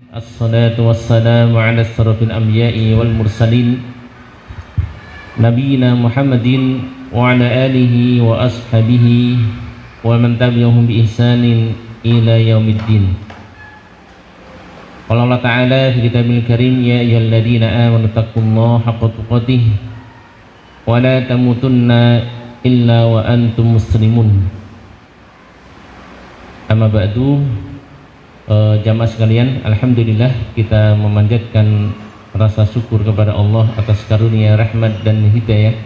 Assalatu wassalamu ala asrafil anbiya'i wal mursalin Nabiina Muhammadin wa ala alihi wa ashabihi wa man tabi'ahum bi ihsanin ila yaumiddin. Qala Allah Ta'ala fi kitabil karim, ya ayyuhalladzina amanu taqullaha haqqa tuqatih wa la tamutunna illa wa antum muslimun. Amma ba'du. Jamaah sekalian, alhamdulillah kita memanjatkan rasa syukur kepada Allah atas karunia, rahmat dan hidayah.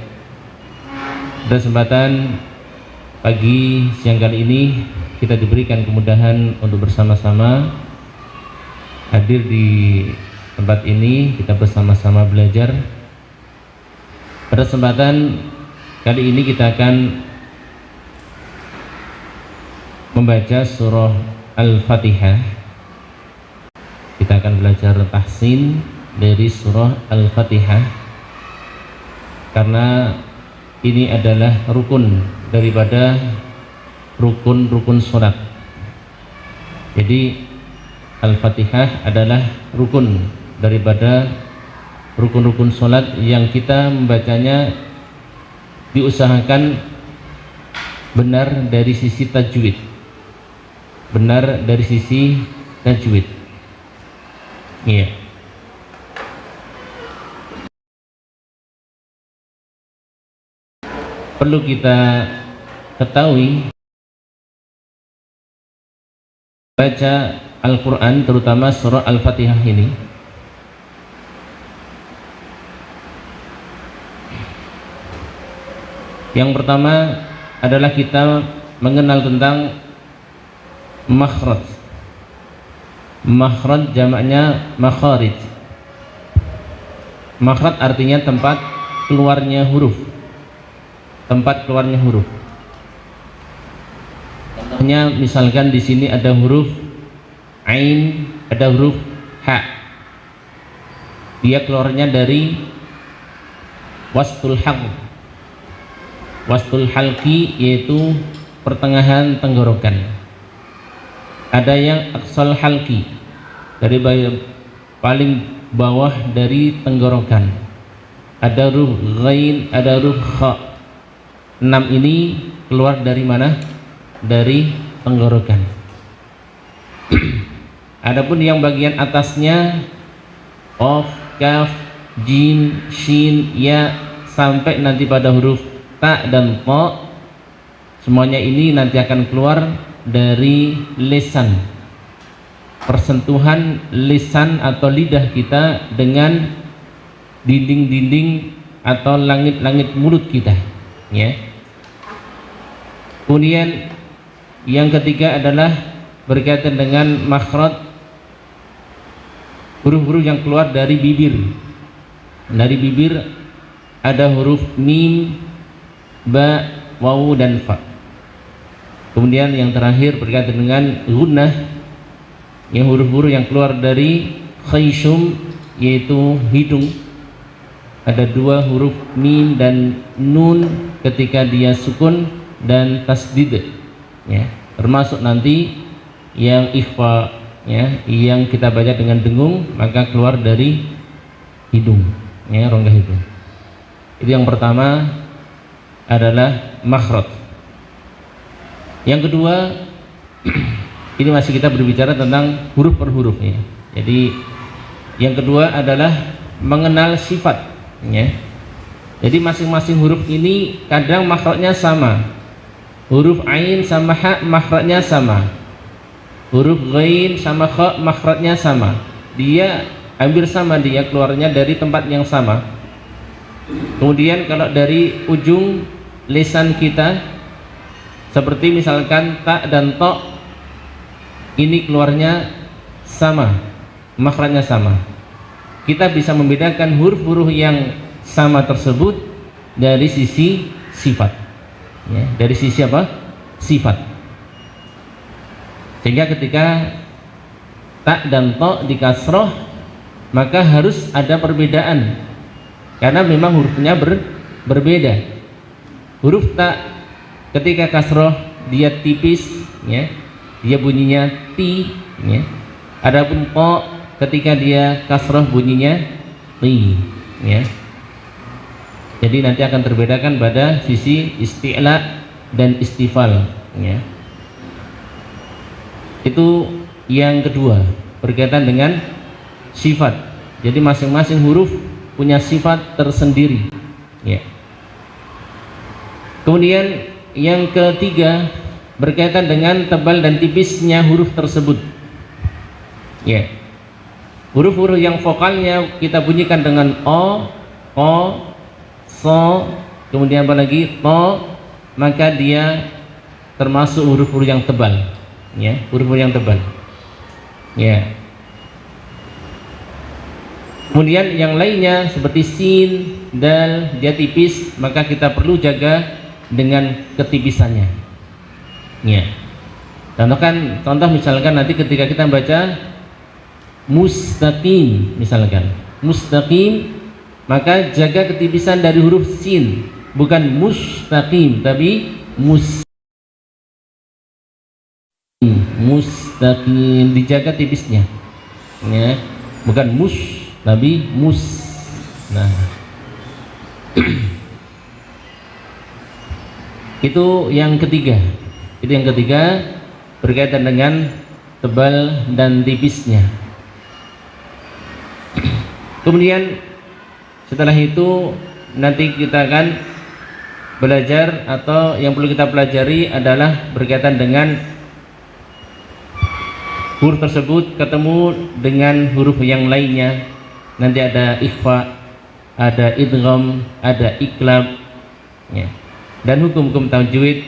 Kesempatan pagi siang kali ini kita diberikan kemudahan untuk bersama-sama hadir di tempat ini, kita bersama-sama belajar. Pada kesempatan kali ini kita akan membaca surah Al-Fatihah. Kita akan belajar tahsin dari surah Al-Fatihah karena ini adalah rukun daripada rukun-rukun sholat. Jadi Al-Fatihah adalah rukun daripada rukun-rukun sholat yang kita membacanya diusahakan benar dari sisi tajwid, benar dari sisi tajwid. Iya. Perlu kita ketahui, baca Al-Quran terutama surah Al-Fatihah ini yang pertama adalah kita mengenal tentang makhraj. Makhraj jamaknya makharij. Makhraj artinya tempat keluarnya huruf. Tempat keluarnya huruf. Contohnya misalkan di sini ada huruf ain, ada huruf ha. Dia keluarnya dari wastul halq. Wastul halqi yaitu pertengahan tenggorokan. Ada yang aqsal halqi, dari paling bawah dari tenggorokan. Ada huruf ghain, ada huruf kha. 6 ini keluar dari mana? Dari tenggorokan. Adapun yang bagian atasnya qaf, kaf, jim, shin, ya sampai nanti pada huruf ta dan ta, semuanya ini nanti akan keluar dari lisan, persentuhan lisan atau lidah kita dengan dinding-dinding atau langit-langit mulut kita, ya. Kemudian yang ketiga adalah berkaitan dengan makhraj, huruf-huruf yang keluar dari bibir. Dari bibir ada huruf mim, ba, waw dan fa. Kemudian yang terakhir berkaitan dengan gunnah, yang huruf-huruf yang keluar dari khayshum yaitu hidung. Ada 2 huruf mim dan nun ketika dia sukun dan tasdid, ya. Termasuk nanti yang ikhfa, ya, yang kita baca dengan dengung maka keluar dari hidung, ya, rongga hidung. Itu yang pertama adalah makhraj. Yang kedua, ini masih kita berbicara tentang huruf per huruf, ya. Jadi yang kedua adalah mengenal sifat, ya. Jadi masing-masing huruf ini kadang makhrajnya sama. Huruf ain sama ha makhrajnya sama. Huruf ghain sama kha makhrajnya sama. Dia hampir sama, dia keluarnya dari tempat yang sama. Kemudian kalau dari ujung lisan kita, seperti misalkan ta dan to, ini keluarnya sama, makhrajnya sama. Kita bisa membedakan huruf-huruf yang sama tersebut dari sisi sifat, ya, dari sisi apa? Sifat. Sehingga ketika ta dan to di kasroh maka harus ada perbedaan karena memang hurufnya berbeda. Huruf ta ketika kasroh dia tipis, ya, dia bunyinya ti, ya. Adapun po ketika dia kasroh bunyinya ti, ya. Jadi nanti akan terbedakan pada sisi isti'la dan istifal, ya. Itu yang kedua, berkaitan dengan sifat. Jadi masing-masing huruf punya sifat tersendiri, ya. Kemudian yang ketiga berkaitan dengan tebal dan tipisnya huruf tersebut, ya. Huruf-huruf yang vokalnya kita bunyikan dengan o, so, kemudian apa lagi, to, maka dia termasuk huruf-huruf yang tebal, ya, huruf-huruf yang tebal, ya. Kemudian yang lainnya seperti sin, dal, dia tipis, maka kita perlu jaga dengan ketipisannya, ya. Contoh misalkan nanti ketika kita baca mustaqim, misalkan mustaqim, maka jaga ketipisan dari huruf sin, bukan mustaqim tapi mustaqim, dijaga tipisnya, ya, bukan tapi mus. Nah, itu yang ketiga. Itu yang ketiga berkaitan dengan tebal dan tipisnya. Kemudian setelah itu nanti kita akan belajar, atau yang perlu kita pelajari adalah berkaitan dengan huruf tersebut ketemu dengan huruf yang lainnya. Nanti ada ikhfa, ada idgham, ada iqlab, ya, dan hukum-hukum tajwid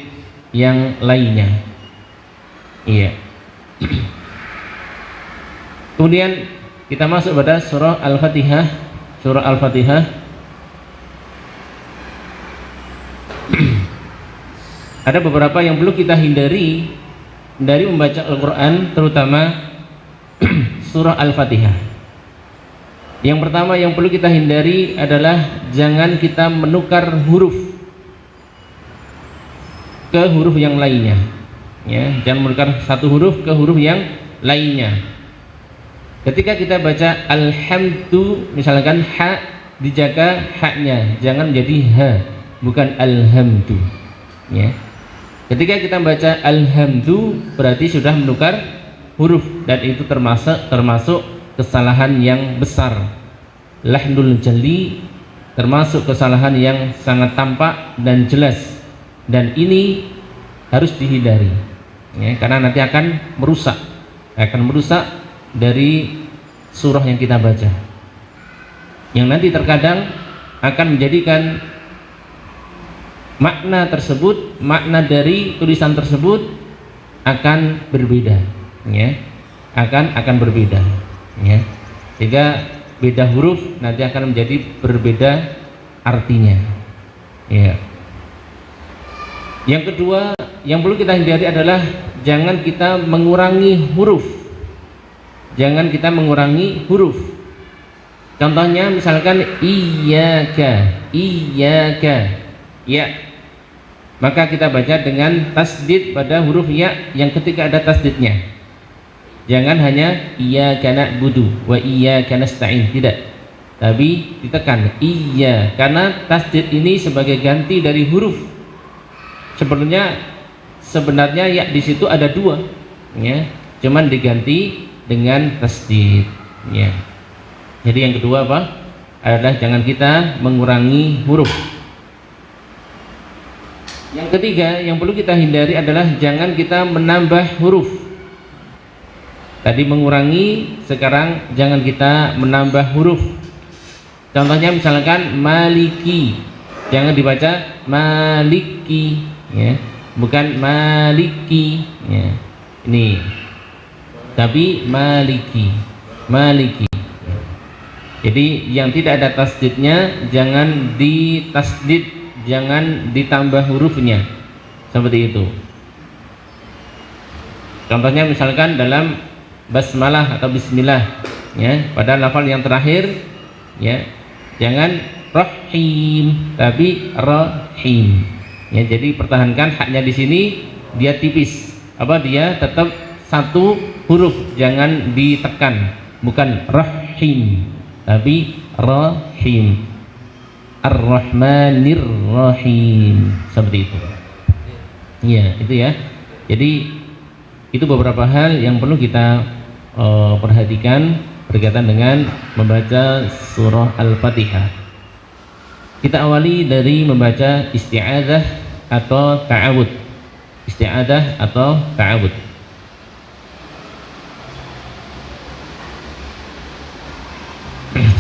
yang lainnya, iya. Kemudian kita masuk pada surah Al-Fatihah. Surah Al-Fatihah ada beberapa yang perlu kita hindari dari membaca Al-Quran, terutama surah Al-Fatihah. Yang pertama yang perlu kita hindari adalah jangan kita menukar huruf ke huruf yang lainnya, ya. Jangan menukar satu huruf ke huruf yang lainnya. Ketika kita baca alhamdu, misalkan ha, dijaga haknya, jangan menjadi ha, bukan alhamdu, ya. Ketika kita baca alhamdu berarti sudah menukar huruf, dan itu termasuk kesalahan yang besar. Lahnul jali termasuk kesalahan yang sangat tampak dan jelas, dan ini harus dihindari, ya, karena nanti akan merusak dari surah yang kita baca, yang nanti terkadang akan menjadikan makna tersebut, makna dari tulisan tersebut akan berbeda, ya, akan berbeda, ya, sehingga beda huruf nanti akan menjadi berbeda artinya, ya. Yang kedua yang perlu kita hindari adalah jangan kita mengurangi huruf. Jangan kita mengurangi huruf. Contohnya misalkan iyyaka, ya, maka kita baca dengan tasdid pada huruf ya yang ketika ada tasdidnya. Jangan hanya iyyaka na'budu wa iyyaka nasta'in, tidak, tapi ditekan iya, karena tasdid ini sebagai ganti dari huruf. Sebenarnya ya di situ ada dua, ya, cuman diganti dengan tasdid, ya. Jadi yang kedua apa? Adalah jangan kita mengurangi huruf. Yang ketiga yang perlu kita hindari adalah jangan kita menambah huruf. Tadi mengurangi, sekarang jangan kita menambah huruf. Contohnya misalkan maliki, jangan dibaca maliki, ya, bukan maliki, ya. Ini tapi maliki. Jadi yang tidak ada tasdidnya jangan ditasdid, jangan ditambah hurufnya, seperti itu. Contohnya misalkan dalam basmalah atau bismillah, ya, pada lafal yang terakhir, ya, jangan rahim tapi rahim, ya. Jadi pertahankan haknya di sini, dia tipis, dia tetap satu huruf, jangan ditekan, bukan rahim tapi rahim. Ar-Rahmanir Rahim, seperti itu. Iya, itu ya. Jadi itu beberapa hal yang perlu kita perhatikan berkaitan dengan membaca surah Al-Fatihah. Kita awali dari membaca isti'adzah atau ta'awud. Isti'adzah atau ta'awud.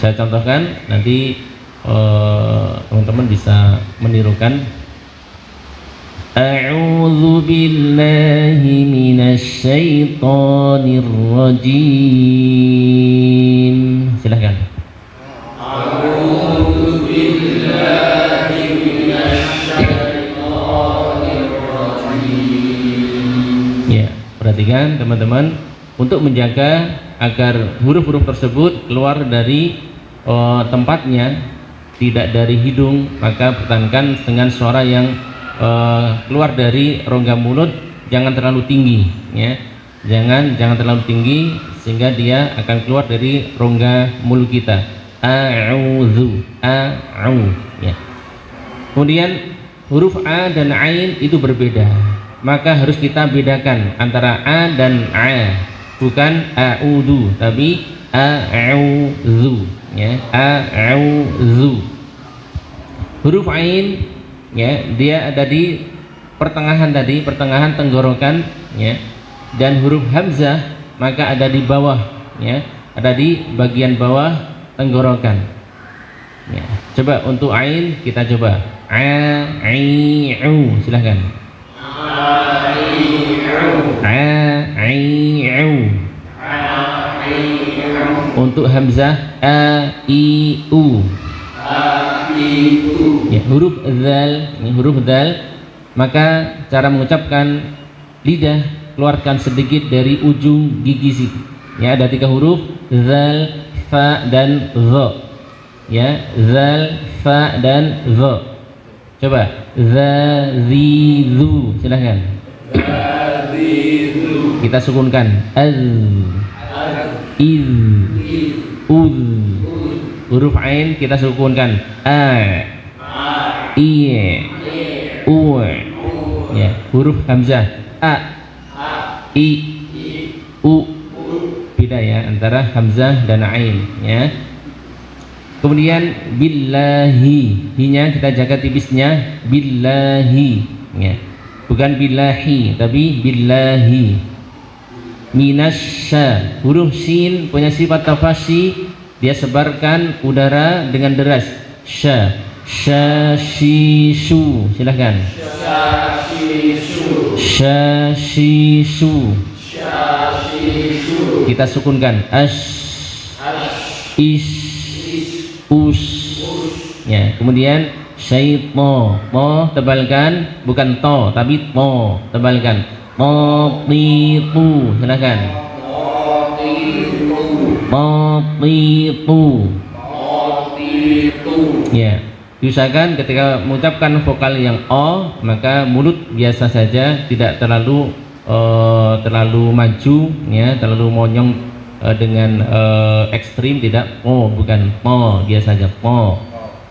Saya contohkan, nanti teman-teman bisa menirukan. A'udzu billahi minasy syaithanir rajim. Silakan. A'udzu billahi minasy syaithanir rajim. Ya, perhatikan teman-teman untuk menjaga agar huruf-huruf tersebut keluar dari tempatnya, tidak dari hidung, maka pertahankan dengan suara yang keluar dari rongga mulut, jangan terlalu tinggi ya. Jangan terlalu tinggi sehingga dia akan keluar dari rongga mulut kita. A'udzu, ya. Kemudian huruf a dan ain itu berbeda. Maka harus kita bedakan antara a dan a. Bukan a'udzu tapi a'udzu ya, a'udzu. Huruf ain ya, dia ada di pertengahan tadi, pertengahan tenggorokan ya. Dan huruf hamzah maka ada di bawah ya, ada di bagian bawah tenggorokan ya. Coba untuk ain kita coba a-i-u, silahkan. A-i-u. Untuk hamzah a-i-u. Ya, huruf zal, ini huruf zal, maka cara mengucapkan lidah keluarkan sedikit dari ujung gigi situ. Ya, ada 3 huruf, zal, fa dan dha. Ya, zal, fa dan dha. Coba zazizu, silahkan. Kita sukunkan az, iz, uz. Huruf ain kita sukunkan a, i, u. Ya, huruf hamzah a, i, u. Beda ya antara hamzah dan ain ya. Kemudian billahi, hinya kita jaga tipisnya, billahi ya. Bukan billahi tapi billahi. Minasya, huruf sin punya sifat tafasyi, dia sebarkan udara dengan deras. Sya, syashisu, silahkan. Syashisu. Kita sukunkan ash, ish, us. Ya, kemudian syaitan, mo tebalkan, bukan to tapi mo tebalkan. Motitu, silahkan. Motitu. Ya, diusahakan ketika mengucapkan vokal yang o, maka mulut biasa saja, tidak terlalu maju ya, terlalu monyong dengan ekstrim, tidak. Oh, bukan mo, biasa saja mo.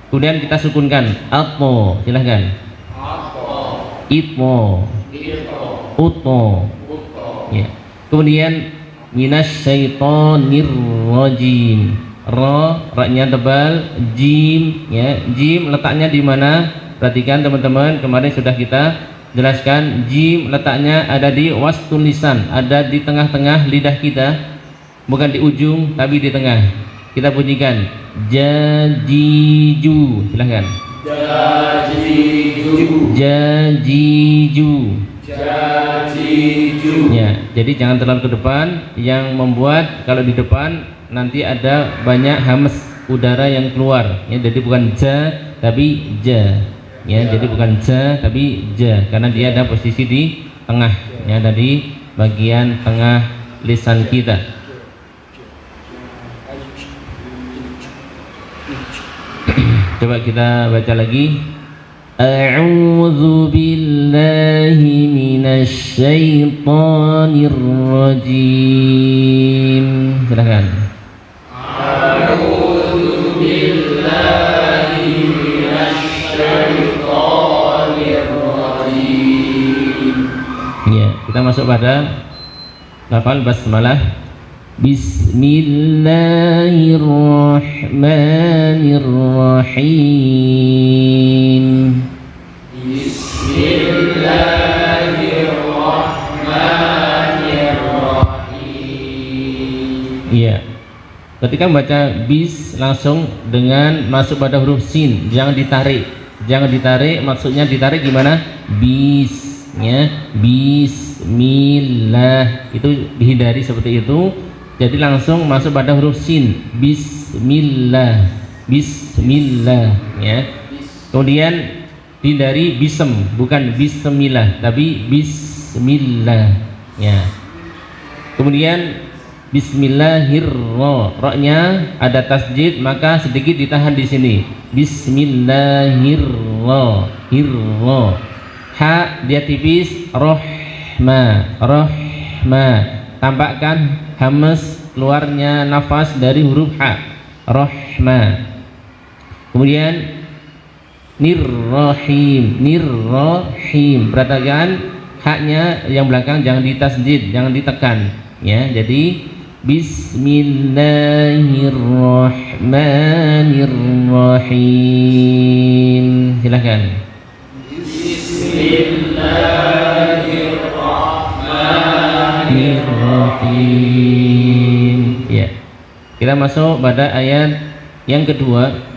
Kemudian kita sukunkan atmo, silahkan. Itmo, utmo. Ya. Kemudian minasyaitonir rajim. Ra-nya tebal, jim ya. Jim letaknya di mana? Perhatikan teman-teman, kemarin sudah kita jelaskan, jim letaknya ada di wastul lisan, ada di tengah-tengah lidah kita, bukan di ujung tapi di tengah. Kita bunyikan jajiju, silahkan. Jajiju. Ya, jadi jangan terlalu ke depan, yang membuat kalau di depan nanti ada banyak hamas udara yang keluar ya, jadi bukan ja tapi ja ya, jadi bukan ja tapi ja, karena dia ada posisi di tengah ya, ada di bagian tengah lisan kita. Coba kita baca lagi. A'udzu billahi minasy syaithanir rajim. Silakan. Ya, kita masuk pada lafal basmalah. Bismillahirrahmanirrahim. Bismillahirrahmanirrahim. Iya. Ketika membaca bis langsung dengan masuk pada huruf sin, jangan ditarik. Jangan ditarik, maksudnya ditarik gimana? Bis, ya. Bismillah. Itu dihindari seperti itu. Jadi langsung masuk pada huruf sin. Bismillah. Bismillah, ya. Kemudian hindari bism, bukan bismillah, tapi bismillah, ya. Kemudian bismillahirrahmanirrahim, ada tasjid, maka sedikit ditahan di sini. Bismillahirrahmanirrahim. Ha dia tipis, rohma, rohma. Tampakkan hamas keluarnya nafas dari huruf ha, rohma. Kemudian nirrahim, nirrahim. Perhatikan haknya yang belakang jangan ditasjid, jangan ditekan, ya. Jadi bismillahirrahmanirrahim. Silakan. Bismillahirrahmanirrahim. Ya. Kita masuk pada ayat yang kedua.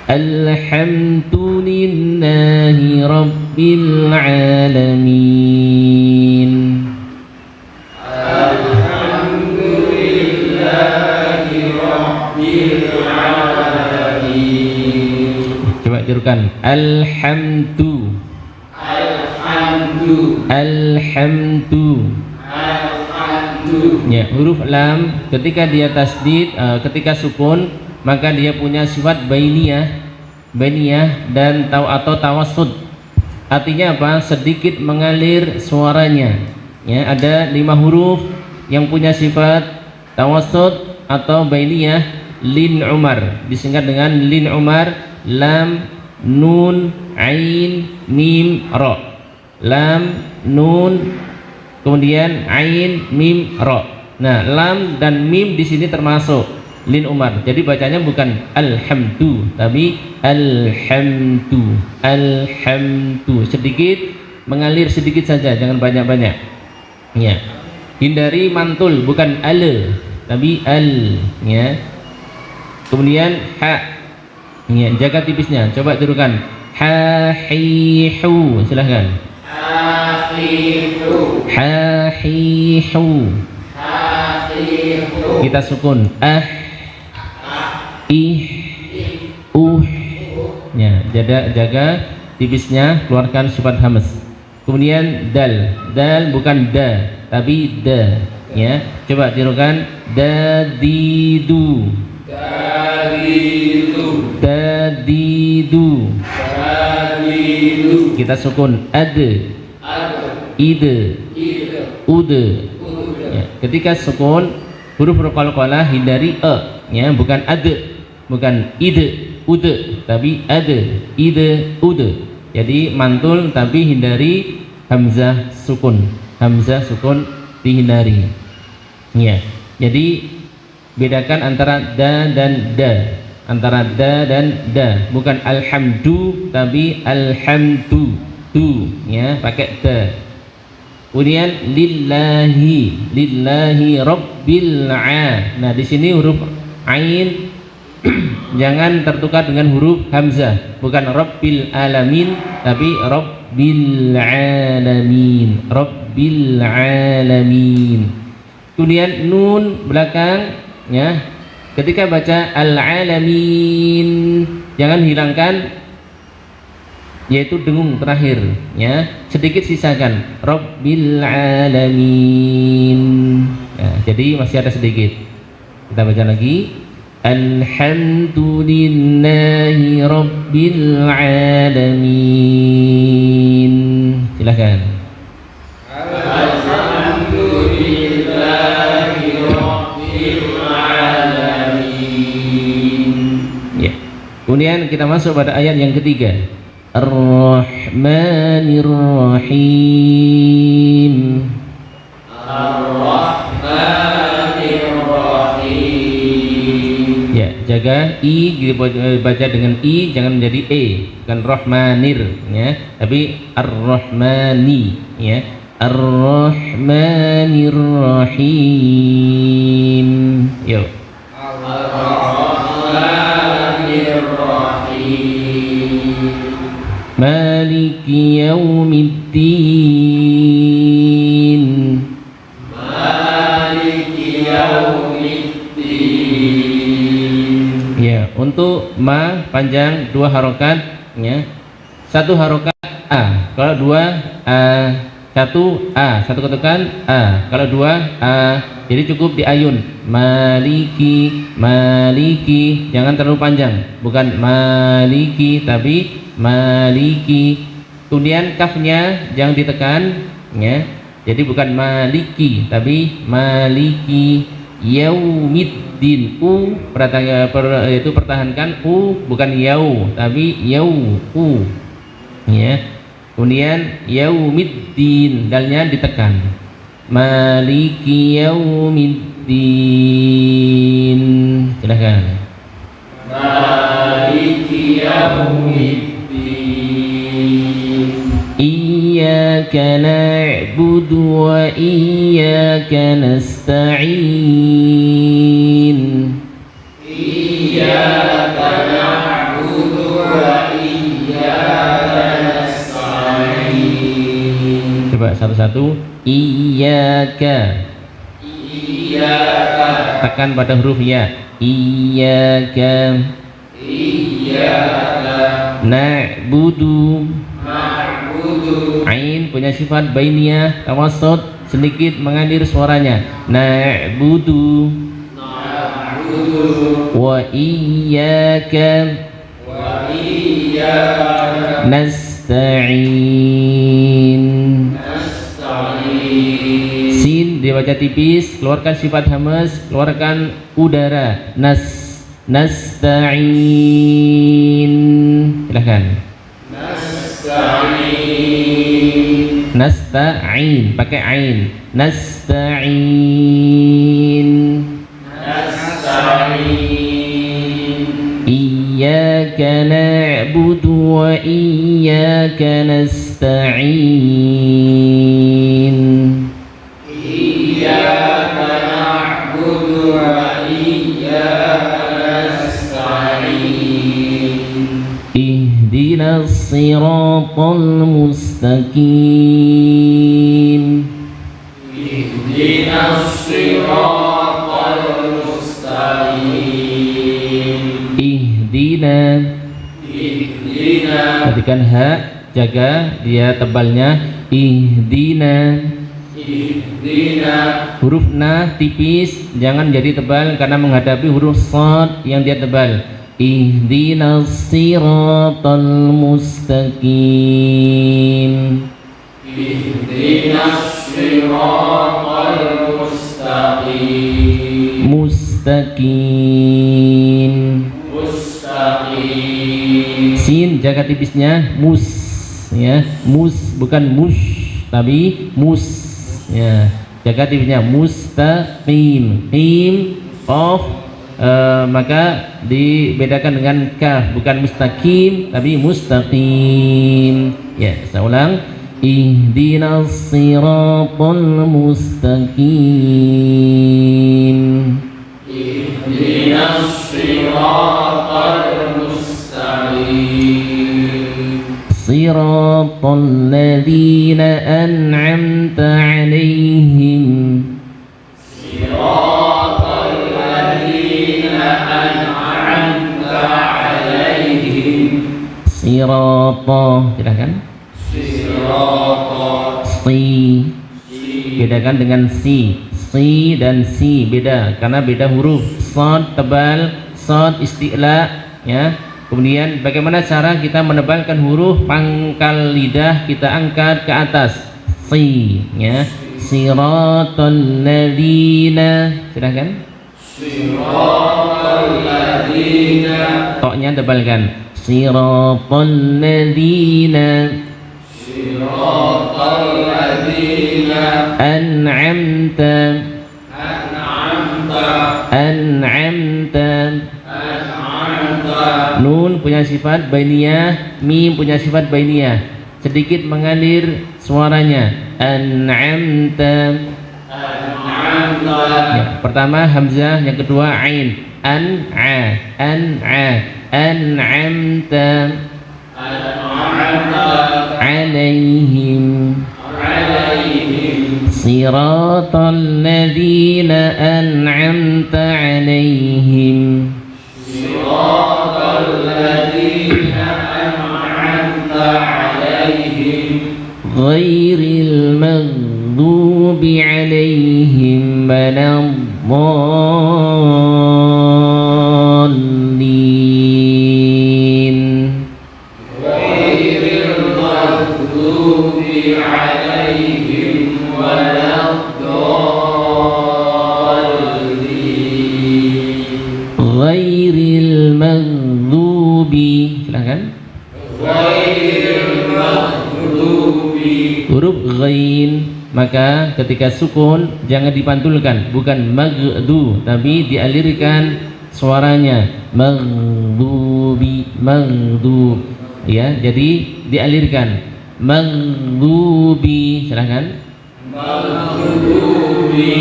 Alhamdulillahi Rabbil Alamin. Alhamdulillahi Rabbil Alamin. Coba tirukan. Alhamdu. Alhamdu. Alhamdu. Alhamdu. Ya, huruf lam ketika dia tasdid, ketika sukun, maka dia punya sifat bainiyah, dan atau tawassud. Artinya apa? Sedikit mengalir suaranya. Ya, ada 5 huruf yang punya sifat tawassud atau bainiyah. Lin Umar disingkat dengan lin Umar, lam, nun, ain, mim, ra. Lam, nun, kemudian ain, mim, ra. Nah, lam dan mim di sini termasuk lin Umar. Jadi bacanya bukan alhamdu, tapi alhamdu, alhamdu. Sedikit mengalir sedikit saja, jangan banyak-banyak. Ya. Hindari mantul, bukan al, tapi al, ya. Kemudian ha. Ya, jaga tipisnya. Coba tirukan. Ha hi hu. Silahkan. Ha hi hu. Ha hi hu. Ha hi hu. Kita sukun. Ya, jaga tipisnya, keluarkan sifat hamas. Kemudian dal, bukan da, tapi da, ya. Coba tirukan. Dadidu, dadidu, dadidu, dadidu. Kita sukun. Ide, ude. Ya, ketika sukun huruf qalqalah hindari ya, bukan bukan ide, ude, tapi ide, ude. Jadi mantul tapi hindari hamzah sukun. Hamzah sukun dihindari. Ya. Jadi bedakan antara da dan da. Antara da dan da, bukan alhamdu tapi alhamdu. Tu, ya, pakai da. Kemudian lillahi, lillahi rabbil a. Nah, di sini huruf ain jangan tertukar dengan huruf hamzah, bukan rabbil alamin tapi rabbil alamin, rabbil alamin. Kemudian nun belakang, ya. Ketika baca al alamin jangan hilangkan, yaitu dengung terakhir, ya. Sedikit sisakan rabbil alamin. Nah, jadi masih ada sedikit. Kita baca lagi. Alhamdulillahi Rabbil Alamin. Silakan. Alhamdulillahi Rabbil Alamin. Kemudian kita masuk pada ayat yang ketiga. Ar-Rahmanir Rahim. Ar-Rahmanir Rahim. Ya, jaga i dibaca dengan i, jangan menjadi e, bukan Rahmanir ya, tapi Ar-Rahmani ya. Ar-Rahmanir Rahim. Yuk. Ar-Rahmanir Rahim. Maliki Yaumiddin. Maliki Yaumiddin. Ya, untuk ma panjang 2 harokat ya. 1 harokat a, kalau 2 a, 1 a, 1 ketukan a, kalau 2 a, jadi cukup di ayun. Maliki, maliki, jangan terlalu panjang, bukan maliki tapi maliki. Kemudian kafnya jangan ditekan ya, jadi bukan maliki tapi maliki. Yaumiddin, itu pertahankan u, bukan yau tapi yau u ya. Kemudian yaumiddin, dalnya ditekan. Maliki yaumiddin. Silakan. Maliki Yaumiddin. Iyyaka na'budu wa iyyaka nasta'in. Iyyaka na'budu wa iyyaka nasta'in. Coba satu-satu. Iyyaka. Iyyaka. Tekan pada huruf ya. Iyyaka. Iyyaka Na'budu. na'budu. Ain punya sifat bainiyah tawassut, sedikit mengalir suaranya. Na'budu Na'budu wa iyyaka wa iyyaka nasta'in. nasta'in. Sin dibaca tipis, keluarkan sifat hamas, keluarkan udara. Nasta'in. Silahkan. Nasta'in. Nasta'in, pakai ain. Nasta'in. Nasta'in. Iyyaka na'budu wa iyyaka nasta'in. Iyyaka na'budu wa iyyaka nasta'in. Ihdinas siratal mustaqim. Ihdinas siratal mustaqim. Ihdina. Ihdina. Perhatikan ha, jaga dia tebalnya. Ihdina. Ihdina. Huruf na tipis, jangan jadi tebal karena menghadapi huruf shad yang dia tebal. Ihdinas siratal mustaqim. Ihdinas siratal mustaqim. Mustaqim. Mustaqim. Sin jaga tipisnya, mus ya, mus bukan mus tapi mus ya, jaga tipisnya. Mustaqim, qim qaf, maka dibedakan dengan kaf, bukan mustaqim tapi mustaqim ya. Saya ulang. Ihdinas siratal mustaqim. Ihdinas siratal mustaqim. Siratal ladzina an'amta 'alaihim. Siratal ladzina an'amta 'alaihim. Sirata, silakan. Siratal. Si, bedakan dengan si. Si dan si beda karena beda huruf. Shad tebal, shad isti'la ya. Kemudian bagaimana cara kita menebalkan huruf pangkal lidah, kita angkat ke atas. Si ya. Siratal ladzina, silakan. Siratal ladzina. Toknya tebalkan. Siratal ladzina. Siratal ladzina. An'amta. An'amta. An'amta. An'amta. Nun punya sifat bainiyah, mim punya sifat bainiyah. Sedikit mengalir suaranya. An'amta. An'amta. Ya, pertama hamzah, yang kedua ain. An'a, an'a, an'amta An'amta. alaihim. Alaihim. Siratal ladzina an'amta alaihim. Siratal ladzina an'amta alaihim. Ghairil maghdubi alaihim waladdallin. Ghairil maghdubi alaihim waladdallin. Ghairil maghdubi, silakan. Ghairil maghdubi. Huruf ghain, maka ketika sukun jangan dipantulkan, bukan maghdu tapi dialirkan suaranya. Maghdubi, maghdub, ya, jadi dialirkan. Maghdubi, silakan. Maghdubi.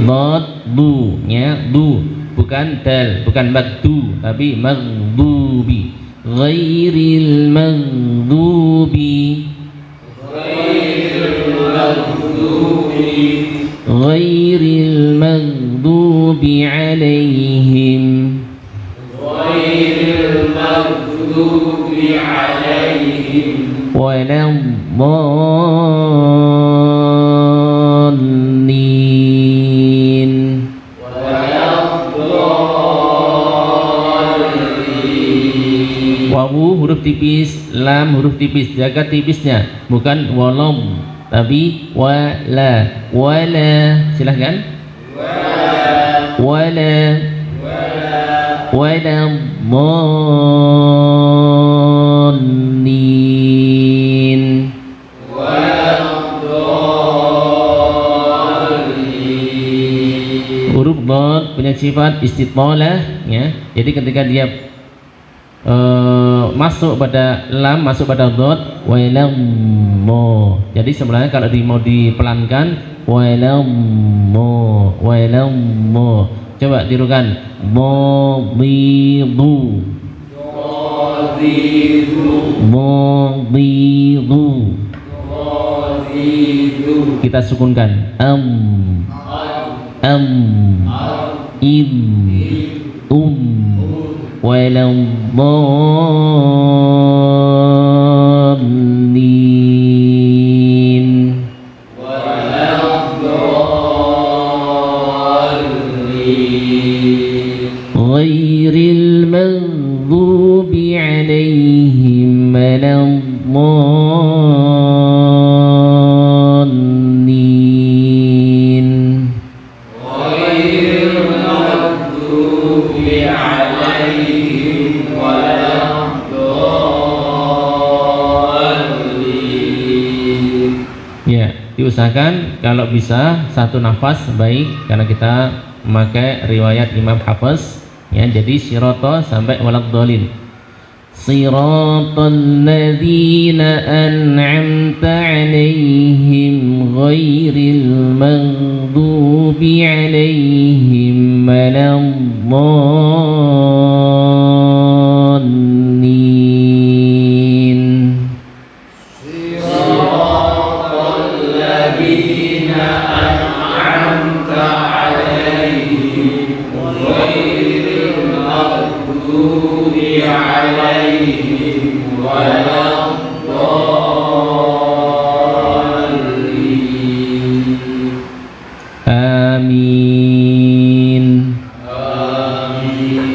Dot du, ya, du, bukan dal, bukan magdu tapi maghdubi. Ghairil maghdubi. Ghairil maghdubi. Ghairil maghdubi alaihim. Ghairil maghdubi alaihim. Waladdallin. Waladdallin. Wawu huruf tipis, lam huruf tipis, jaga tipisnya, bukan walam tapi wala. Wala, silahkan. Wala. Waladdallin. Huruf dhad punya sifat istitalah, ya. Jadi ketika dia masuk pada lam, masuk pada dhad, walammo. Jadi sebenarnya kalau mau dipelankan, walammo. Coba tirukan. Madidu. Madidu. Kita sukunkan. Waladdallin. Ghairil maghdubi alaihim waladdallin. Ghairil maghdubi alaihim waladdallin. Ya, diusahakan kalau bisa satu nafas baik, karena kita memakai riwayat Imam Hafiz, ya. Jadi sirata sampai waladdallin. Siratal ladzina an'amta 'alaihim ghairil maghdubi 'alaihim waladdallin. Siratal ladzina an'amta alaihim ghairil maghdubi alaihim waladdallin. Amin. Amin.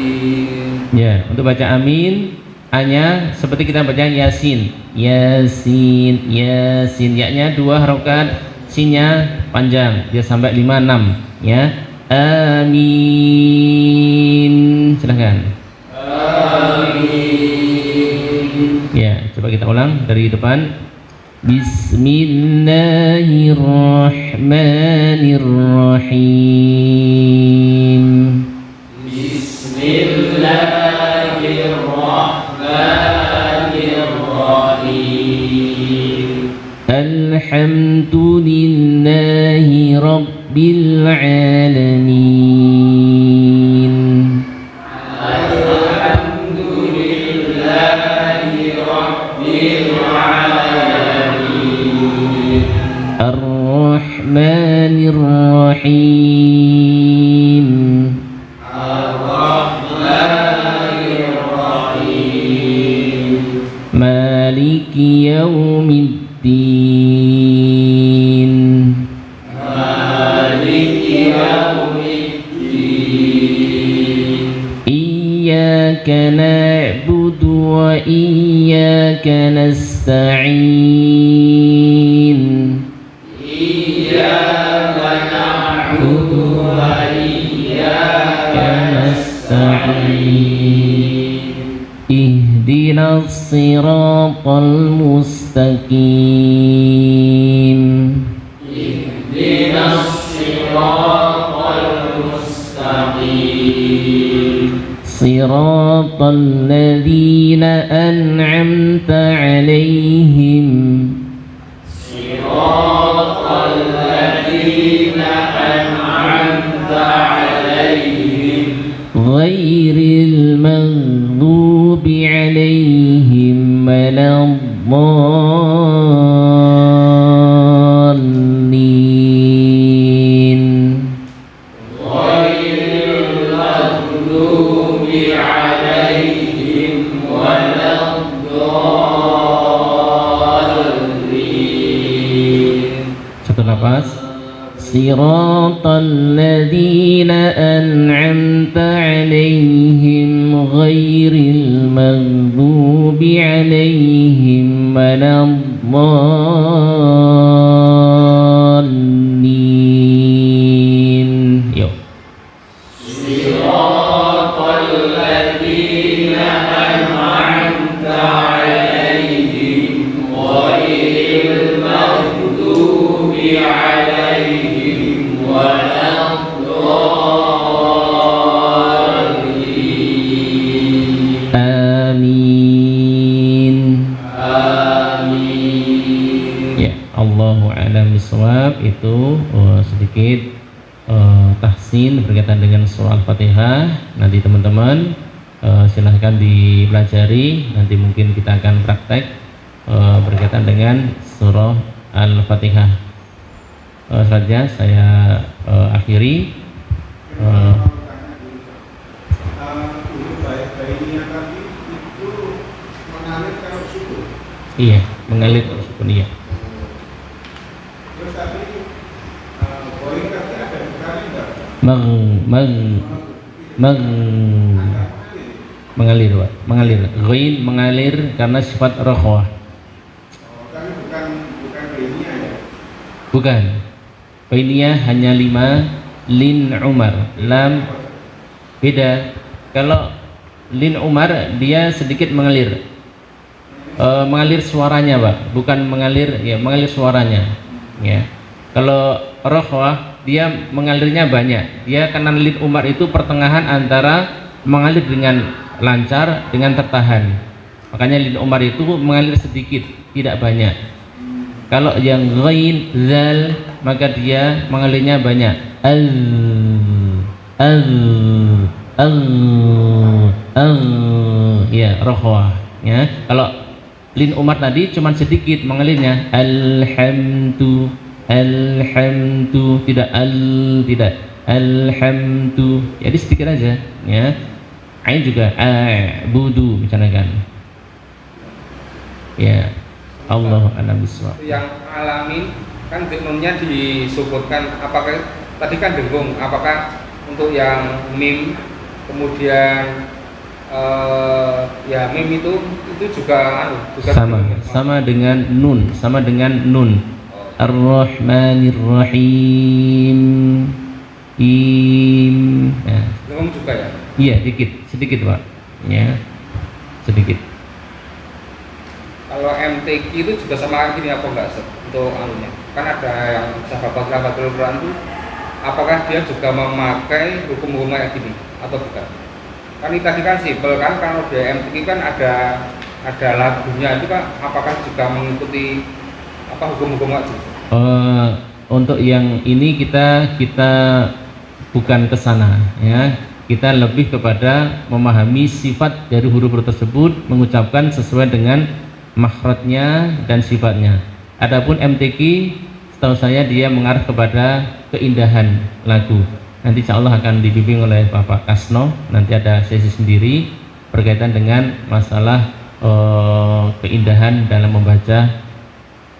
Ya, untuk baca amin hanya seperti kita baca yasin. Yasin, yasin. Ya-nya 2 harokat, sinnya panjang, dia sampai 5 6, ya. Amin. Silahkan. Amin. Ya, coba kita ulang dari depan. Bismillahirrahmanirrahim. Bismillahirrahmanirrahim. Alhamdulillahi Rabbil Alamin. Alhamdulillahi Rabbil Alamin. Ar-Rahmanir Rahim. Ar-Rahmanir Rahim. Maliki Yaumiddin. Maliki Yaumiddin. Iyyaka na'budu wa iyyaka nasta'in. Iyyaka na'budu wa iyyaka nasta'in. Ihdinas siratal mustaqim. Ihdinas siratal mustaqim. Siratal ladzina an'amta 'alaihim. Siratal ladzina an'amta 'alaihim. Ghairil maghdubi 'alaihim waladdallin. Ghairil maghdubi 'alaihim waladdallin. Satu nafas. Siratal ladzina an'amta 'alaihim ghairil maghdubi 'alaihim waladdallin. Yuk. Siratal ladzina an'amta 'alaihim ghairil maghdubi 'alaihim waladdallin. Amin. Amin. Ya, Allahu a'lam bishawab. Itu sedikit tahsin berkaitan dengan surah Al-Fatihah. Nanti teman-teman silahkan dipelajari. Nanti mungkin kita akan praktek berkaitan dengan surah Al-Fatihah. Saja saya akhiri. Iya, mengalir sukun, iya. Mengalir, Pak. Mengalir. Ghain mengalir karena sifat rakhwah. Bukan. Bainiyah hanya 5, lin Umar, lam beda. Kalau lin Umar dia sedikit mengalir. Mengalir suaranya, Pak, bukan mengalir, ya mengalir suaranya, ya. Kalau rakhwah dia mengalirnya banyak. Dia karena lin Umar itu pertengahan antara mengalir dengan lancar dengan tertahan. Makanya lin Umar itu mengalir sedikit, tidak banyak. Kalau yang ghain zal maka dia mengalirnya banyak. Ya, rakhwah, ya. Kalau lin Umar tadi cuman sedikit mengalirnya. Alhamdu tidak tidak alhamdu, jadi sedikit aja, ya. Ain juga a'budu misalnya kan, ya. Allahu a'lam bishawab. Yang alamin kan nunnya disebutkan, apakah tadi kan dengung, apakah untuk yang mim kemudian ya mim itu juga sama dengan nun. Ar-Rahmanir Rahim. Nah, Lengkung juga ya. iya sedikit Pak. Ya, sedikit. Kalau MTQ itu juga sama gini apa enggak Ustaz? Untuk anunya? Kan ada yang sahabat-sahabatul Quran itu, apakah dia juga memakai hukum-hukum kayak gini atau bukan? Kan ini tadi kan simpel kan, kalau di MTQ kan ada lagunya itu kan, apakah juga mengikuti apa hukum-hukum wajib? Untuk yang ini kita bukan ke sana ya. Kita lebih kepada memahami sifat dari huruf tersebut, mengucapkan sesuai dengan makhrajnya dan sifatnya. Adapun MTQ setahu saya dia mengarah kepada keindahan lagu. Nanti insya Allah akan dibimbing oleh Bapak Kasno, nanti ada sesi sendiri berkaitan dengan masalah keindahan dalam membaca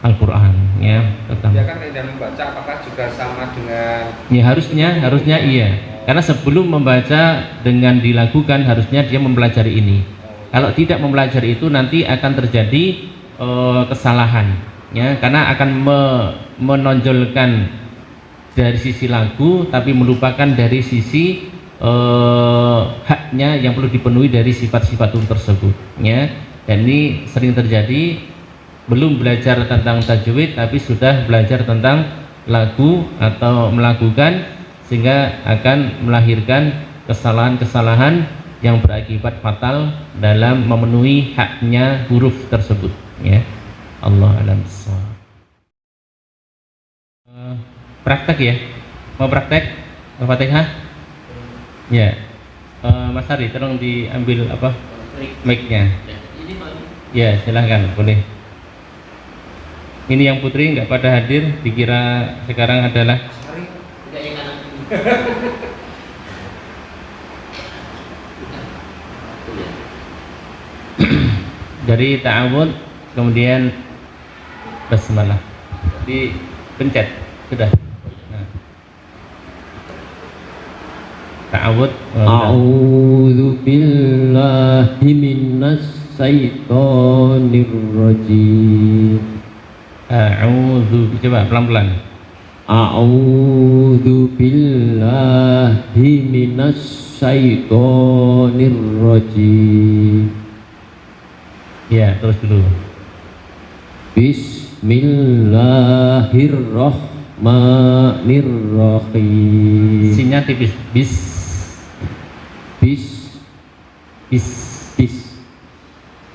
Al-Quran ya. Dia kan keindahan membaca, apakah juga sama dengan? Ya harusnya iya. Karena sebelum membaca dengan dilakukan harusnya dia mempelajari ini. Kalau tidak mempelajari itu nanti akan terjadi kesalahan ya, karena akan menonjolkan dari sisi lagu tapi melupakan dari sisi haknya yang perlu dipenuhi dari sifat-sifat tersebut ya. Dan ini sering terjadi, belum belajar tentang tajwid tapi sudah belajar tentang lagu atau melakukan, sehingga akan melahirkan kesalahan-kesalahan yang berakibat fatal dalam memenuhi haknya huruf tersebut ya. Allah alam bissawab. Praktek ya, mau praktek Al-Fatihah ya. Mas Hari tolong diambil apa mic-nya ya, silahkan boleh. Ini yang putri nggak pada hadir, dikira sekarang adalah dari ta'awud, kemudian basmalah, dipencet sudah. Nah. Ta'awud. A'udzu billahi minas syaitonir rajim. A'udzu, coba pelan-pelan. A'udzu billahi minas syaitonir rajim. Ya, terus dulu. Bismillahirrahmanirrahim. Sinya tipis. Bis.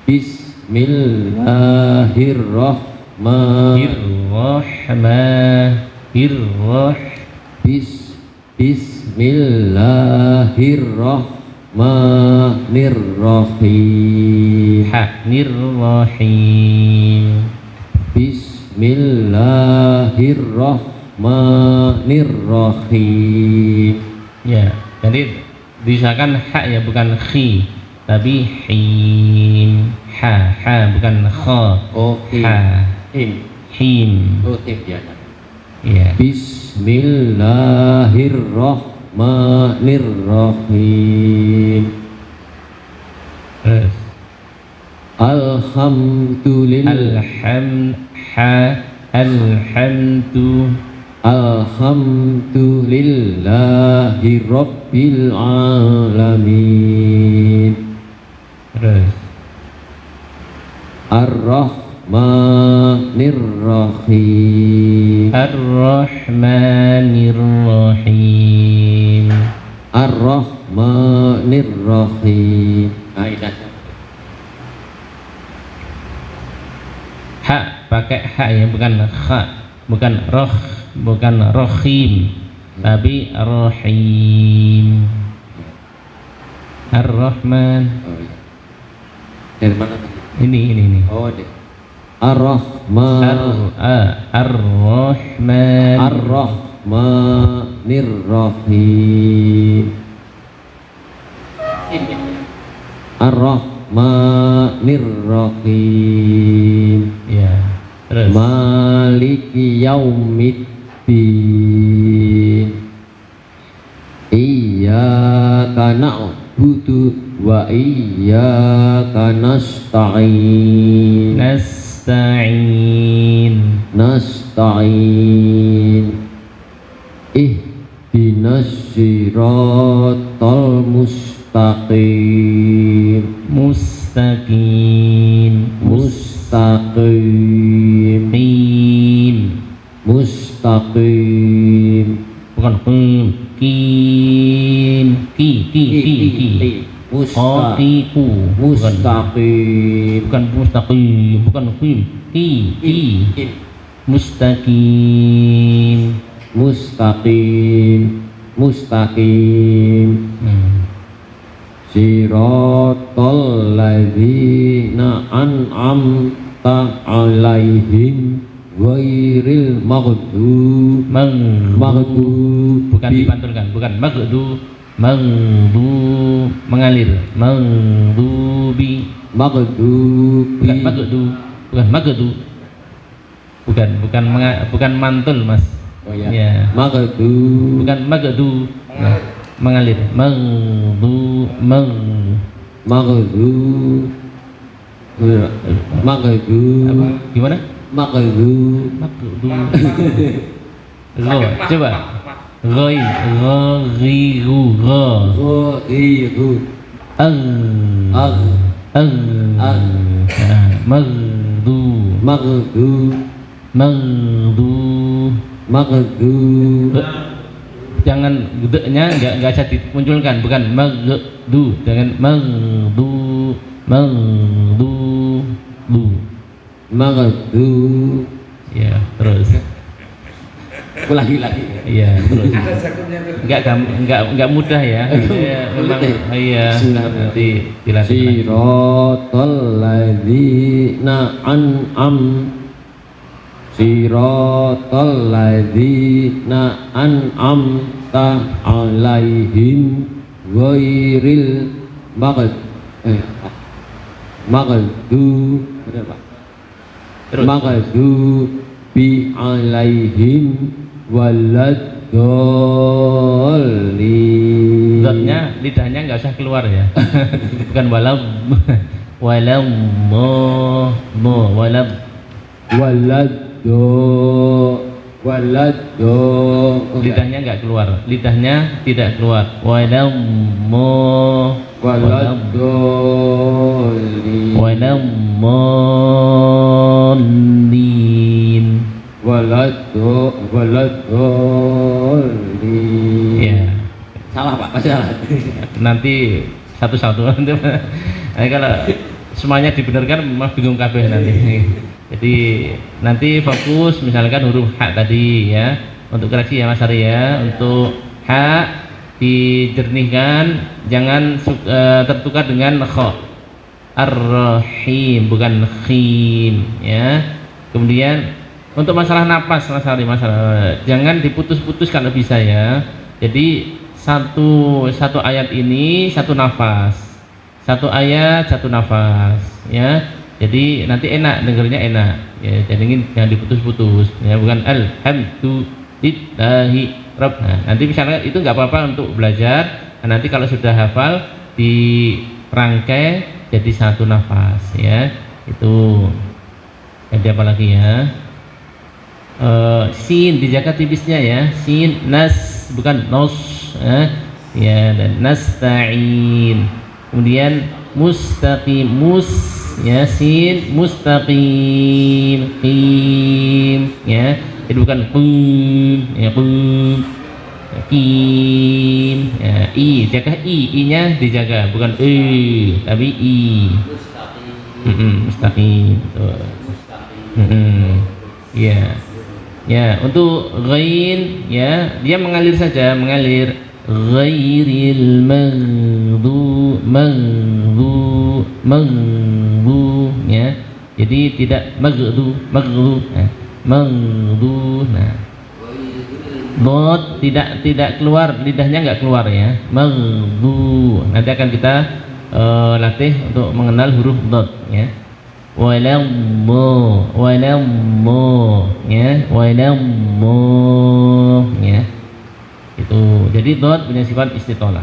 Bismillahirrahmanirrahim. Bismillahirrahmanirrahim. Ya, jadi disahkan ha ya, bukan khi, tapi him. Ha bukan kha. Oh, Ha. Him. Oh, ya. Ya. Bismillahirrahmanirrahim. Terus. Alhamdulillahi rabbil alamin. Terus. Ar-Rahmanir-Rahim. Ar-Rahmanir-Rahim. Ar-Rahmanir-Rahim. Ha pakai ha ya, bukan kha, bukan roh, bukan rohim, tapi rohim. Ar-Rahman. Dari mana? Ini. Oh, deh. Ar-Rahman. Ar-Rahman. Ar-Rahmanir-Rahim. Ar-Rahmanir-Rahim. Ya. Terus. Maliki yaumiddin. Iyyaka na'budu wa iyyaka nasta'in. Nasta'in. Ihdinas ihdinas siratal mustaqim mustaqim mustaqim mustaqim bukan kim ki Qaqiku mustaqim bukan mustaqim bukan ki mustaqim mustaqim siratal ladzina an'amta 'alaihim ghairil maghdub bukan dipantulkan bukan maghdu mengalir maghdubi bukan maghdu bukan mantul mas oh ya, ya. bukan maghdu mengalir maghdu apa gimana maghdu lo coba ghairu maghdu jangan gedenya enggak bisa dimunculkan bukan maghdu dengan maghdu ya terus lagi iya terus enggak mudah ya memang iya nanti dilatih siratal ladzina an'amta 'alaihim ghairil maghdubi 'alaihim waladdallin. Zatnya lidahnya nggak usah keluar ya. Bukan lidahnya nggak keluar, lidahnya tidak keluar. Waladdallin. Ya. Salah Pak, masih salah. Nanti satu-satu nanti. Nah, kalau semuanya dibenarkan mah bingung kabeh nanti. Jadi nanti fokus misalkan huruf H tadi ya untuk koreksi ya Mas Ari ya. Untuk H dijernihkan, jangan tertukar dengan kha. Ar-Rahim bukan khim ya. Kemudian untuk masalah napas Mas Ari, jangan diputus-putus kalau bisa ya. Jadi satu ayat ini satu nafas, satu ayat satu nafas ya. Jadi nanti enak dengernya enak ya. Jadi ini jangan diputus-putus ya, bukan alhamdulillahi rabb. Nah, nanti misalnya itu nggak apa-apa untuk belajar. Nah, nanti kalau sudah hafal dirangkai jadi satu nafas ya. Itu jadi apa lagi ya? Sin dijaga tipisnya ya, sin nas bukan nos ya, dan nasta'in. Kemudian mustaqim ya, sin mustaqim qim ya, itu bukan qim ya, qim ya, i jaga i-nya dijaga bukan tapi i mustaqim ya. Ya, untuk ghain ya, dia mengalir saja, mengalir ghairil maghdu ya. Jadi tidak maghdu nah. Dot tidak keluar, lidahnya enggak keluar ya. Maghdu. Nanti akan kita latih untuk mengenal huruf dot ya. Walammo ya, itu jadi dot punya sifat istitolah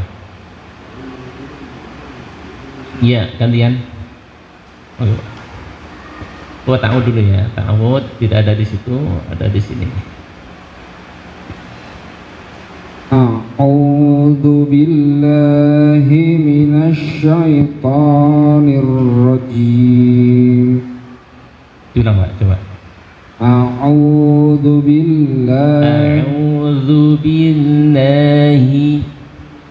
ya. Gantian ta'awud dulu ya, ta'awud tidak ada di situ, ada di sini. A'udzu billahi minasyaitonir rajim. Ulang Pak, coba. A'udzu billahi A'udzu billahi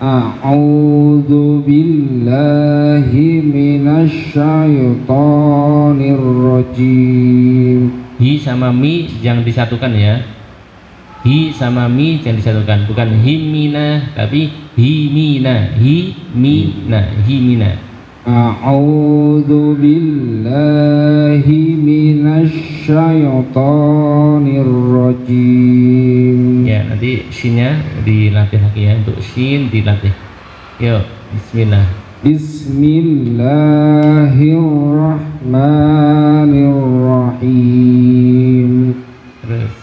A'udzu billahi minasyaitonir rajim. Hi sama mi jangan disatukan ya. Hi sama mi jangan disatukan, bukan himina tapi himina, himina. A'udzu billahi minasyaitonir rajim. Ya, nanti shinnya dilatih lagi ya, untuk shin dilatih. Yuk, bismillah. Bismillahirrahmanirrahim. Terus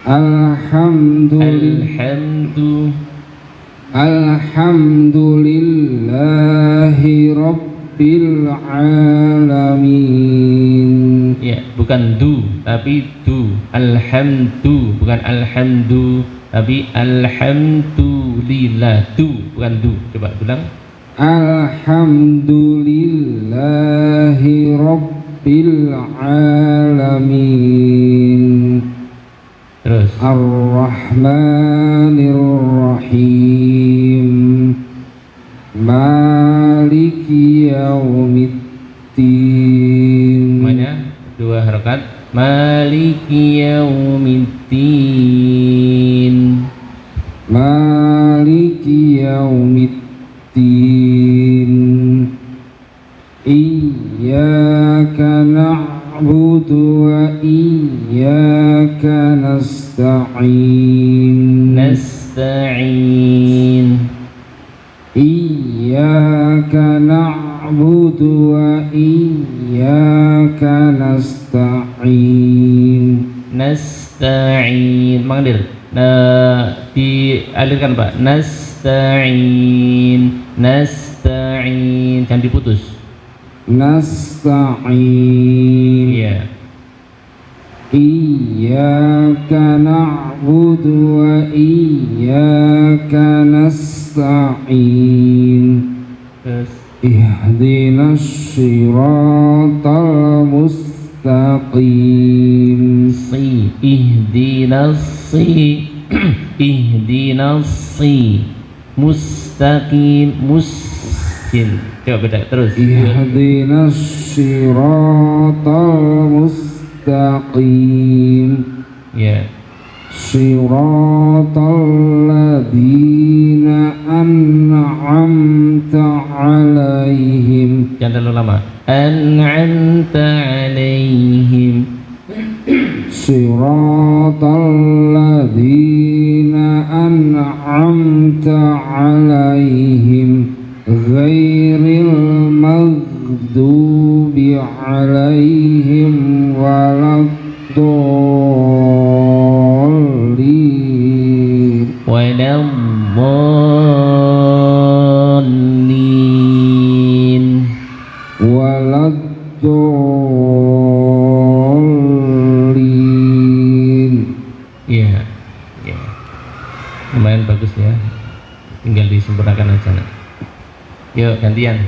Alhamdulillahi Rabbil Alamin. Ya, bukan du tapi du. Alhamdu, bukan alhamdu tapi alhamdulillah. Du, bukan du. Coba ulang. Alhamdulillahi Rabbil Alamin. Terus Ar-Rahmanir Rahim. Maliki Yaumiddin. Semuanya dua harokat. Maliki Yaumiddin. Maliki Yaumiddin. Iyyaka na'budu wa iyyaka nasta'in. Nasta'in. Iyyaka na'budu wa iyyaka nasta'in. Nasta'in. Mengalir. Dialirkan Pak. Nasta'in. Nasta'in. Jangan diputus. Nasta'in. Iya. Iyyaka na'budu wa iyyaka nasta'in. Terus Ihdinas siratal mustaqim. si ihdinas si ihdinas si mustaqim muskin. Coba beda terus. Ihdinas siratal mustaqim. Ya. Siratal ladzina an'amta 'alaihim. Jangan terlalu lama. An'amta 'alaihim. Siratal ladzina an'amta 'alaihim ghairil maghdubi 'alaihim waladdallin. Waladdallin. Waladdallin. Iya. Ya. Lumayan bagus ya. Tinggal disempurnakan aja nak. Yuk gantian.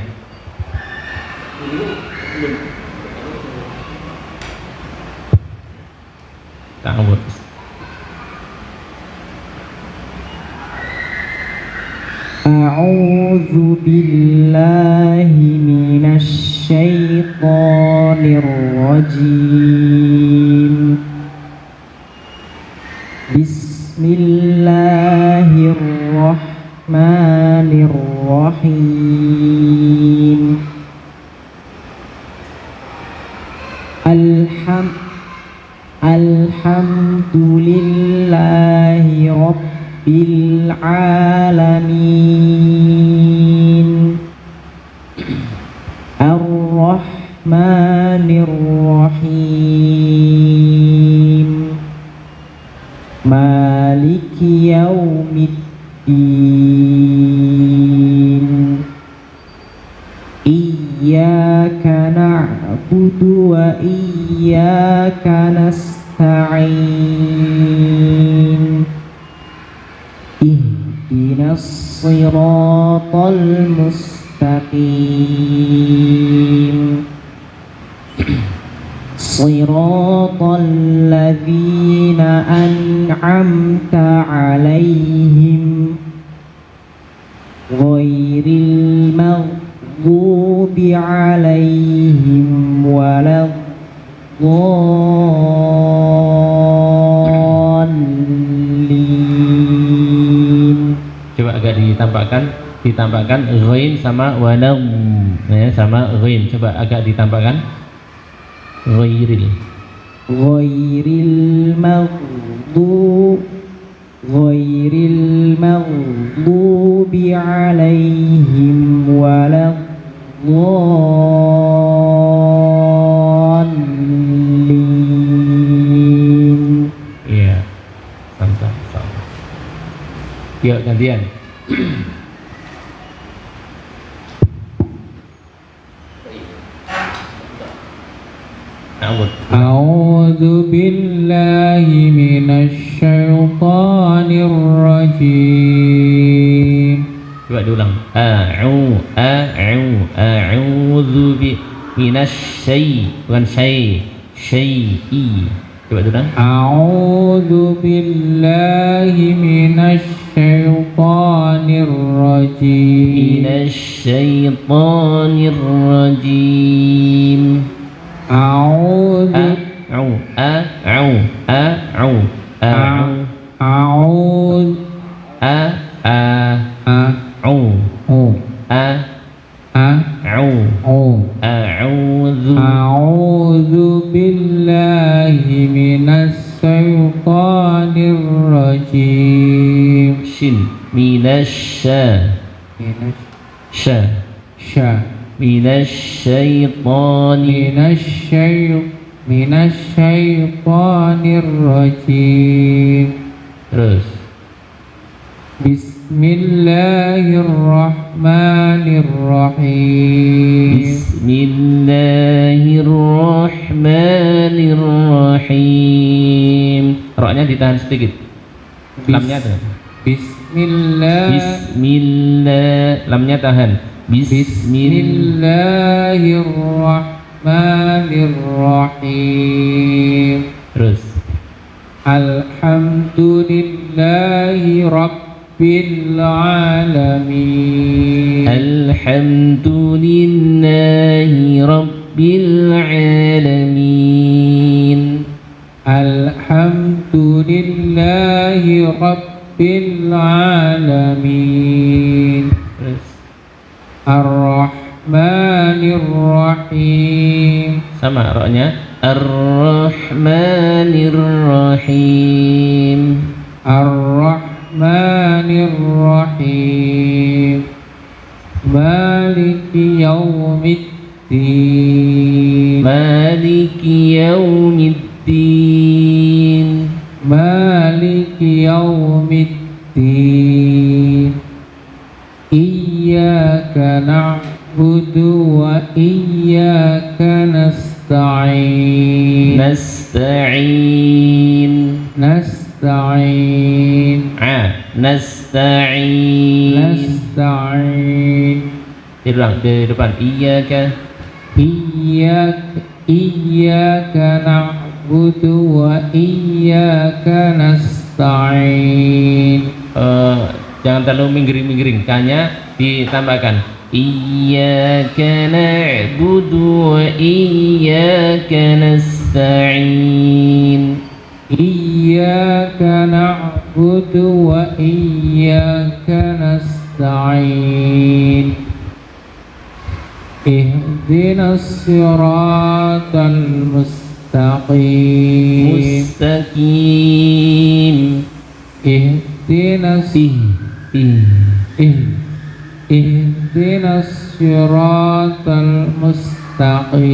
Ta'awud. A'udzu billahi minasy syaithanir rajim. Bismillahirrahmanirrahim. Alhamdulillahi Rabbil Alamin. Ar-Rahmanir Rahim. Maliki Yaumiddin. Iyyaka na'budu wa iyyaka nasta'in. الصراط المستقيم صراط الذين أنعمت عليهم غير المغضوب عليهم ولا الضالين. Coba agak ditampakkan ghain sama walam, ya, sama ghain. Coba agak ditampakkan ghairil maghdubi alaihim waladdallin. Iya, mantap. Yuk gantian. A'udzu billahi minasy syaithanir rajim. Coba diulang. A'udzu minasy bukan syai'i. Coba diulang. A'udzu billahi minasy syaitanir rajim. Minasyaitonir rajim. A'udzu A'udzu billahi minasy syaitanir rajim. Shin minasya minasyaitonir rajim. Terus Bismillahirrahmanirrahim. Bismillahirrahmanirrahim. Roknya ditahan sedikit. Lamnya tuh. Lamnya tahan. Bismillahirrahmanirrahim. Terus Alhamdulillahi Rabbil Alamin. Alhamdulillahi Rabbil Alamin. Alhamdulillahi Rabbil Alamin. Terus Ar-Rahmanir Rahim. sama roknya. Ar-Rahmanir Rahim. Ar-Rahmanir Rahim. Maliki Yaumiddin. Maliki Yaumiddin. Maliki Yaumiddin. Iyyaka na'budu wa iyyaka nasta'in. Nasta'in. Nasta'in. Nasta'in. Diulang di depan. Iyyaka. Iyyaka na'budu wa iyyaka nasta'in. Jangan terlalu minggring-minggring. K-nya ditambahkan. Iyyaka na'budu wa iyyaka nasta'in. Iyyaka na'budu wa iyyaka nasta'in. Ihdinas siratal mustaqim. Mustaqim. Ihdinas siratal mustaqim.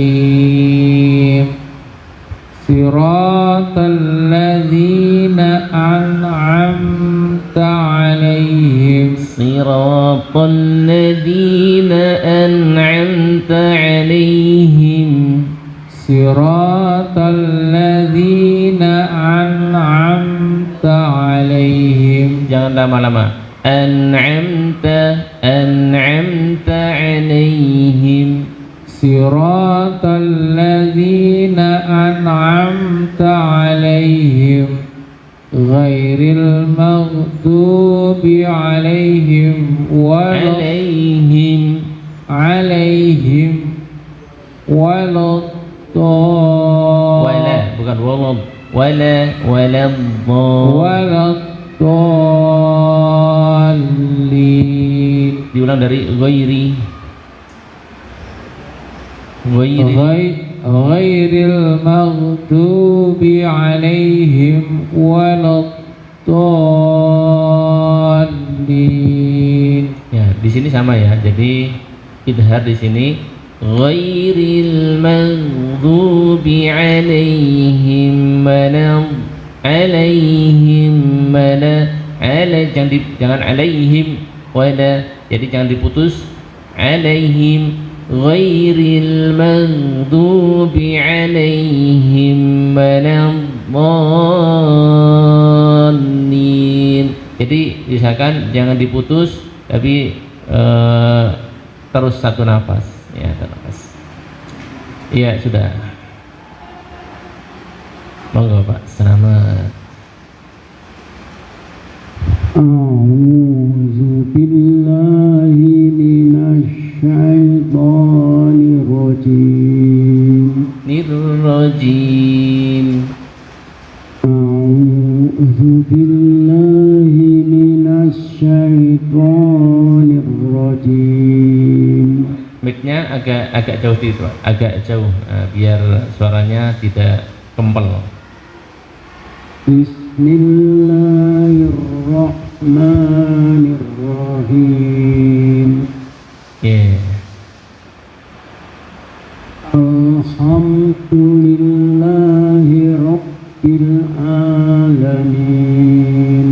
Siratal ladzina an'amta 'alaihim. Siratal ladzina an'amta 'alaihim. Siratal ladzina an'amta 'alaihim. Jangan lama-lama. أنعمت عليهم صراط الذين أنعمت عليهم غير المغضوب عليهم ولا bukan wala الضالين. diulang dari غير المغضوب عليهم ولا الضالين. ya di sini sama ya, jadi idhar di sini ghairil maghdubi alaihim jangan alaihim wala, jadi jangan diputus alaihim ghairil maghdubi alaihim waladdallin. Jadi misalkan jangan diputus tapi terus satu nafas ya, iya sudah, monggo Pak, selamat. A'udzu billahi minasy syaithanir rajim. A'udzu billahi minasy syaithanir rajim. Mic-nya agak jauh di itu, agak jauh, biar suaranya tidak kempel. Bismillahirrahmanirrahim. Alhamdulillahi rabbil alamin.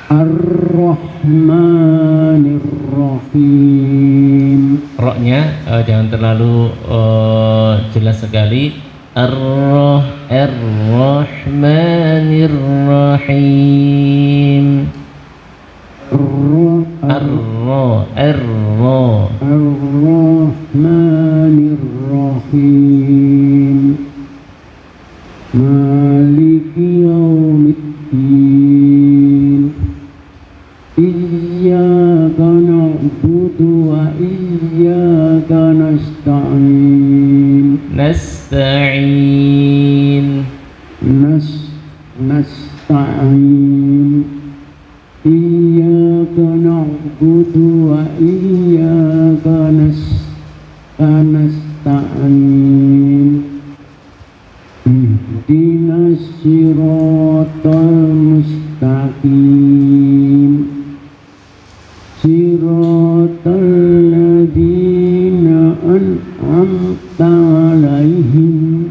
Ar-Rahmanir Rahim. Roknya jangan terlalu jelas sekali. Ar-Rahmanir Rahim. Ar-Rahmanir Rahim. Maliki yaumiddin. Iyyaka na'budu wa iyyaka nasta'in. Nasta'in. Iyyaka na'budu wa iyyaka nasta'in. Ihdinas siratal mustaqim. Siratal ladzina an'amta 'alaihim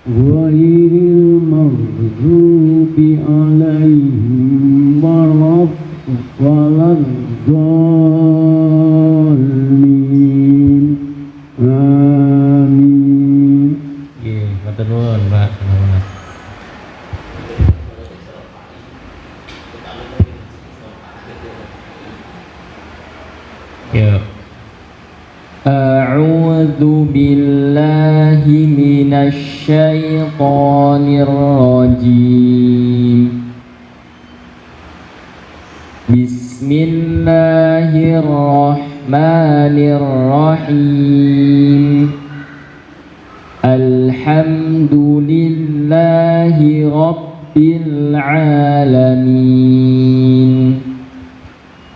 ghairil maghdubi 'alaihim waladdallin. Amin. Nggih, matur nuwun, Pak. Selamat. Yuk. A'udzu billahi minasy syaithanir rajim. Bismillahirrahmanirrahim. Alhamdulillahi rabbil alamin.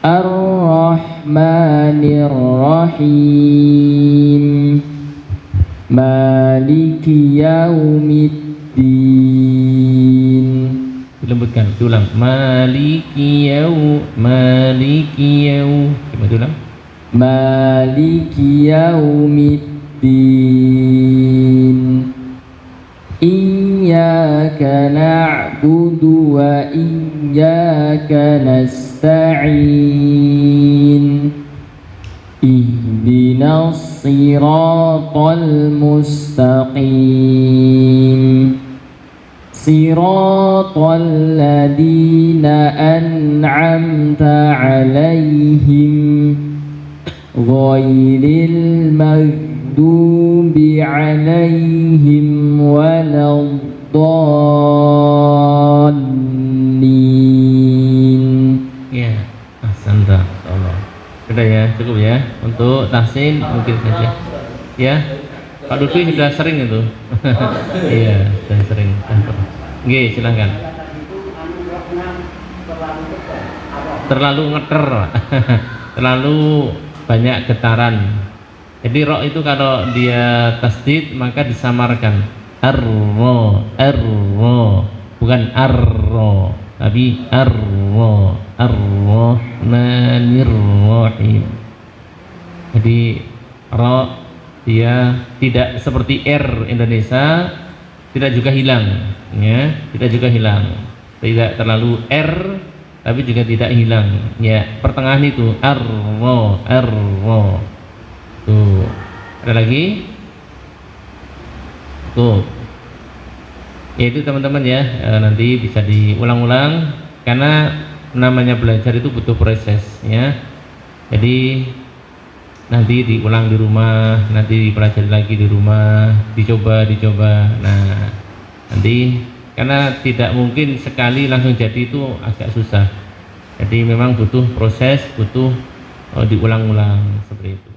Ar-Rahmanir Rahim. Maliki yaumiddin. Dilembutkan, diulang. Maliki coba diulang. Maliki yaumiddin. Iyyaka na'budu wa iyyaka nasta'in. Ihdinas siratal mustaqim. siratal ladzina an'amta 'alaihim ghairil maghdubi 'alaihim waladdallin. Ya, ahsanta. Allah. Sudah ya, cukup ya. Untuk tahsin mungkin saja. Ya. Pak Lutfi sudah sering itu. Iya, sudah sering. Oke, silahkan. Terlalu ngeter, terlalu banyak getaran. Jadi ro itu kalau dia tasdid maka disamarkan. Arro, arro, bukan arro, tapi arro, ar-rahmanir-rahim. Jadi ro dia tidak seperti R Indonesia, tidak juga hilang, ya, tidak juga hilang, tidak terlalu R, tapi juga tidak hilang, ya, pertengahan itu arro, arro. Tuh, ada lagi, tuh, ya itu teman-teman ya, nanti bisa diulang-ulang karena namanya belajar itu butuh proses, ya. Jadi nanti diulang di rumah, nanti dipelajari lagi di rumah, dicoba. Nah, nanti karena tidak mungkin sekali langsung jadi itu agak susah. Jadi memang butuh proses, butuh diulang-ulang seperti itu.